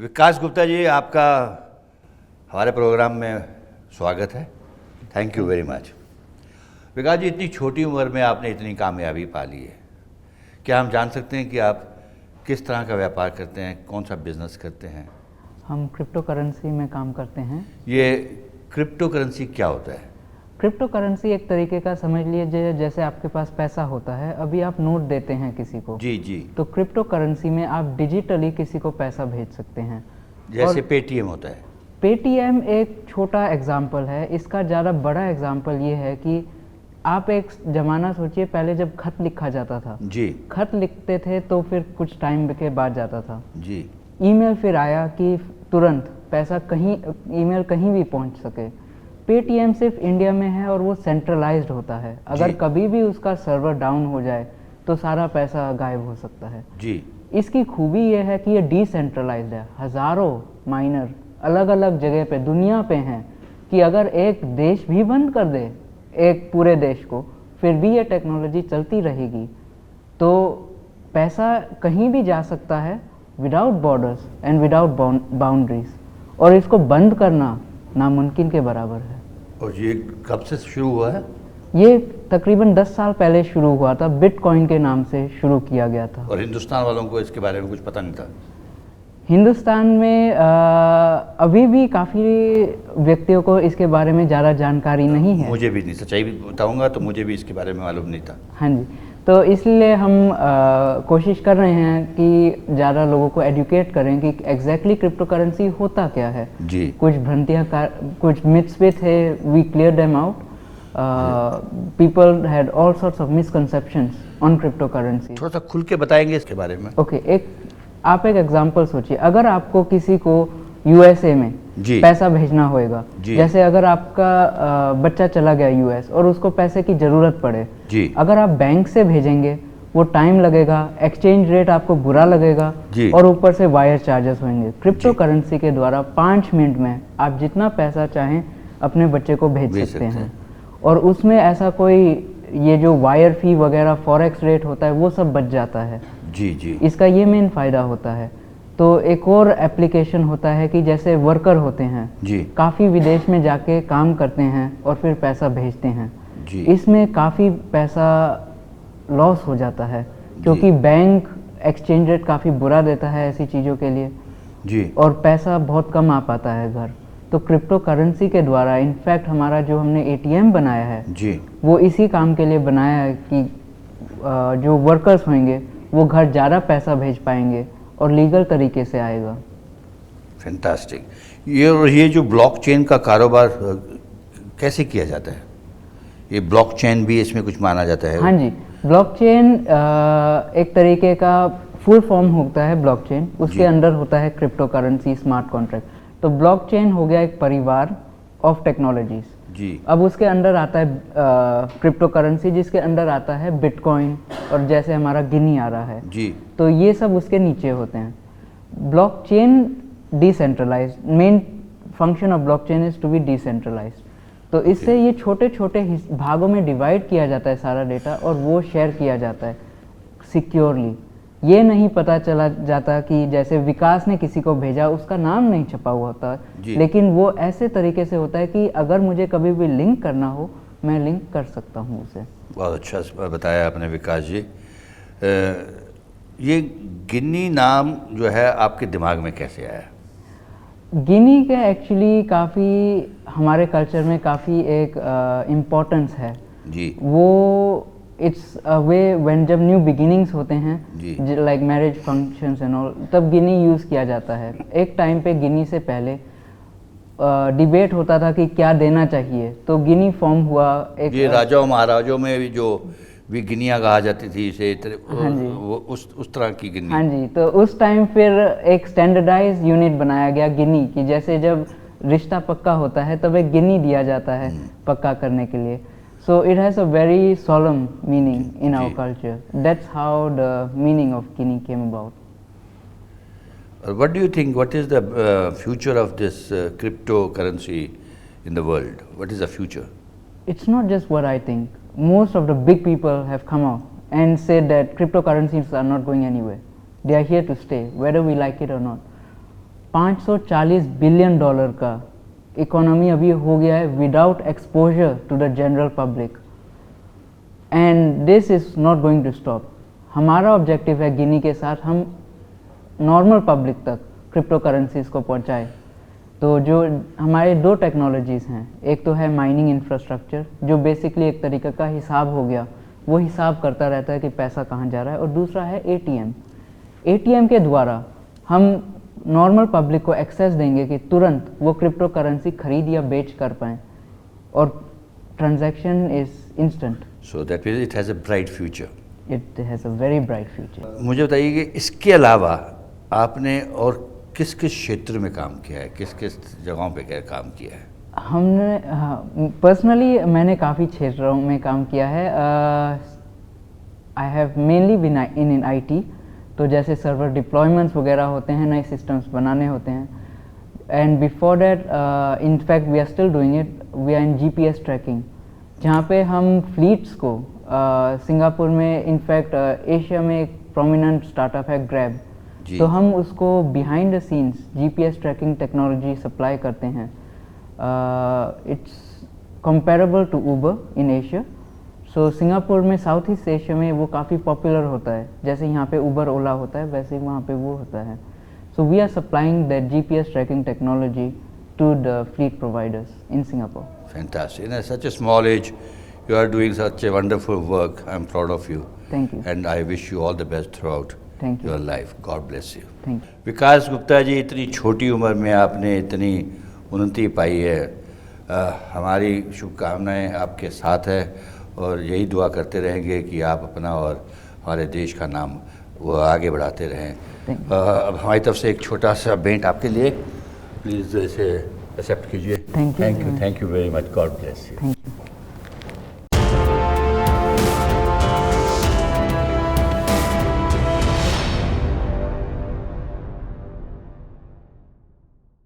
विकास गुप्ता जी, आपका हमारे प्रोग्राम में स्वागत है। Thank you very much. Vikas ji, इतनी छोटी उम्र में आपने इतनी कामयाबी पा ली है, क्या हम जान सकते हैं कि आप किस तरह का व्यापार करते हैं, कौन सा बिजनेस करते हैं? हम क्रिप्टो करेंसी में काम करते हैं। ये क्रिप्टो करेंसी क्या होता है? क्रिप्टो करेंसी एक तरीके का समझ लीजिए जैसे आपके पास पैसा होता है, अभी आप नोट देते हैं किसी को, जी जी। तो क्रिप्टो करेंसी में आप डिजिटली किसी को पैसा भेज सकते हैं। जैसे पेटीएम होता है। पेटीएम एक छोटा एग्जाम्पल है, इसका ज़्यादा बड़ा एग्जाम्पल ये है कि आप एक ज़माना सोचिए, पहले जब खत लिखा जाता था जी। खत लिखते थे तो फिर कुछ टाइम के बाद जाता था। जी। ईमेल फिर आया कि तुरंत पैसा कहीं, ईमेल कहीं भी पहुंच सके। पेटीएम सिर्फ इंडिया में है और वो सेंट्रलाइज्ड होता है, अगर कभी भी उसका सर्वर डाउन हो जाए तो सारा पैसा गायब हो सकता है। जी। इसकी खूबी ये है कि ये डिसेंट्रलाइज्ड है, हज़ारों माइनर अलग अलग जगह पे दुनिया पे हैं कि अगर एक देश भी बंद कर दे एक पूरे देश को, फिर भी ये टेक्नोलॉजी चलती रहेगी। तो पैसा कहीं भी जा सकता है without borders and without boundaries, और इसको बंद करना नामुमकिन के बराबर है। और ये कब से शुरू हुआ है? ये तकरीबन 10 साल पहले शुरू हुआ था, बिटकॉइन के नाम से शुरू किया गया था। और हिंदुस्तान वालों को इसके बारे में कुछ पता नहीं था? हिंदुस्तान में अभी भी काफ़ी व्यक्तियों को इसके बारे में ज़्यादा जानकारी नहीं है। मुझे भी नहीं, सच्चाई भी बताऊंगा तो मुझे भी इसके बारे में मालूम नहीं था। हाँ जी, तो इसलिए हम कोशिश कर रहे हैं कि ज़्यादा लोगों को एजुकेट करें कि एग्जैक्टली क्रिप्टो करेंसी होता क्या है। जी। कुछ भ्रांतियाँ, कुछ मिथ्स भी थे, we clear them out. People had all sorts of misconceptions on crypto currency. थोड़ा सा खुल के बताएंगे इसके बारे में? ओके, आप एक एग्जांपल सोचिए, अगर आपको किसी को यूएसए में पैसा भेजना होगा, जैसे अगर आपका बच्चा चला गया यूएस और उसको पैसे की ज़रूरत पड़े, अगर आप बैंक से भेजेंगे वो टाइम लगेगा, एक्सचेंज रेट आपको बुरा लगेगा और ऊपर से वायर चार्जेस होंगे। क्रिप्टो करेंसी के द्वारा 5 मिनट में आप जितना पैसा चाहें अपने बच्चे को भेज सकते हैं, और उसमें ऐसा कोई ये जो वायर फी वगैरह फॉरेक्स रेट होता है वो सब बच जाता है। जी जी। इसका ये मेन फ़ायदा होता है। तो एक और एप्लीकेशन होता है कि जैसे वर्कर होते हैं जी, काफ़ी विदेश में जाके काम करते हैं और फिर पैसा भेजते हैं जी। इसमें काफ़ी पैसा लॉस हो जाता है क्योंकि बैंक एक्सचेंज रेट काफ़ी बुरा देता है ऐसी चीज़ों के लिए जी, और और पैसा बहुत कम आ पाता है घर। तो क्रिप्टो करेंसी के द्वारा इनफैक्ट हमारा जो हमने एटीएम बनाया है जी, वो इसी काम के लिए बनाया है कि जो वर्कर्स होंगे वो घर ज़्यादा पैसा भेज पाएंगे और लीगल तरीके से आएगा। फैंटास्टिक। ये जो ब्लॉकचेन का कारोबार कैसे किया जाता है? ये ब्लॉकचेन भी इसमें कुछ माना जाता है? हाँ जी, ब्लॉकचेन एक तरीके का फुल फॉर्म होता है ब्लॉकचेन, उसके अंदर होता है क्रिप्टो करेंसी स्मार्ट कॉन्ट्रैक्ट। तो ब्लॉकचेन हो गया एक परिवार ऑफ टेक्नोलॉजीज जी। अब उसके अंदर आता है क्रिप्टो करेंसी, जिसके अंदर आता है बिटकॉइन और जैसे हमारा गिनी आ रहा है जी। तो ये सब उसके नीचे होते हैं। Blockchain decentralize, main function of blockchain is to be decentralize. तो इससे ये छोटे छोटे भागों में डिवाइड किया जाता है सारा डेटा और वो शेयर किया जाता है सिक्योरली। ये नहीं पता चला जाता कि जैसे विकास ने किसी को भेजा उसका नाम नहीं छपा हुआ होता, लेकिन वो ऐसे तरीके से होता है कि अगर मुझे कभी भी लिंक करना हो मैं लिंक कर सकता हूँ उसे। बहुत अच्छा बताया आपने विकास जी। ये गिनी नाम जो है आपके दिमाग में कैसे आया? गिनी का एक्चुअली काफ़ी हमारे कल्चर में काफ़ी एक इम्पोर्टेंस है जी। वो इट्स अ वे व्हेन जब न्यू बिगिनिंग्स होते हैं like marriage functions and all, तब गिनी यूज़ किया जाता है। एक टाइम पे गिनी से पहले डिबेट होता था कि क्या देना चाहिए, तो गिनी फॉर्म हुआ एक। ये राजाओं महाराजों में भी जो भी गिनियाँ कहा जाती थी इसे, हाँ जी, वो उस तरह की गिनी। हाँ जी, तो उस टाइम फिर एक स्टैंडर्डाइज यूनिट बनाया गया गिनी की, जैसे जब रिश्ता पक्का होता है तब एक गिनी दिया जाता है पक्का करने के लिए। So it has a very solemn meaning in our culture. That's how the meaning of Guinea came about. What do you think? What is the future of this cryptocurrency in the world? What is the future? It's not just what I think. Most of the big people have come out and said that cryptocurrencies are not going anywhere. They are here to stay, whether we like it or not. $540 billion का economy अभी हो गया है without exposure to the general public, and this is not going to stop. हमारा objective है गिनी के साथ हम नॉर्मल पब्लिक तक क्रिप्टो करेंसीज को पहुंचाए। तो जो हमारे दो टेक्नोलॉजीज़ हैं, एक तो है माइनिंग इंफ्रास्ट्रक्चर जो बेसिकली एक तरीके का हिसाब हो गया, वो हिसाब करता रहता है कि पैसा कहाँ जा रहा है, और दूसरा है एटीएम। एटीएम के द्वारा हम नॉर्मल पब्लिक को एक्सेस देंगे कि तुरंत वो क्रिप्टो करेंसी खरीद या बेच कर पाएँ, और transaction is instant. So that means it has a bright future. It has a very bright future. मुझे बताइए कि इसके अलावा आपने और किस किस क्षेत्र में काम किया है, किस किस जगहों पे क्या काम किया है? हमने पर्सनली मैंने काफ़ी क्षेत्रों में काम किया है। I have mainly been in IT, तो जैसे सर्वर डिप्लॉयमेंट्स वगैरह होते हैं, नए सिस्टम्स बनाने होते हैं। And before that in fact we are still doing it, we are in GPS tracking, जहाँ पे हम फ्लीट्स को सिंगापुर में इनफैक्ट एशिया में एक प्रोमिनेंट स्टार्टअप है ग्रैब, तो हम उसको behind the scenes GPS tracking technology supply करते हैं। It's comparable to Uber in Asia. So Singapore में साउथ ईस्ट एशिया में वो काफ़ी पॉपुलर होता है, जैसे यहाँ पे उबर ओला होता है वैसे ही वहाँ पे वो होता है। So we are supplying that GPS tracking technology to the fleet providers in Singapore. Fantastic. In such a small age, you are doing such a wonderful work. I'm proud of you. Thank you. And I wish you all the best throughout Thank you. your life. God bless you. Thank you. विकास गुप्ता जी, इतनी छोटी उम्र में आपने इतनी उन्नति पाई है। हमारी शुभकामनाएं आपके साथ है और यही दुआ करते रहेंगे कि आप अपना और हमारे देश का नाम वो आगे बढ़ाते रहें। अब हमारी तरफ से एक छोटा सा भेंट आपके लिए, प्लीज़ इसे एक्सेप्ट कीजिए। Thank you. Thank you very much. God bless you. Thank you.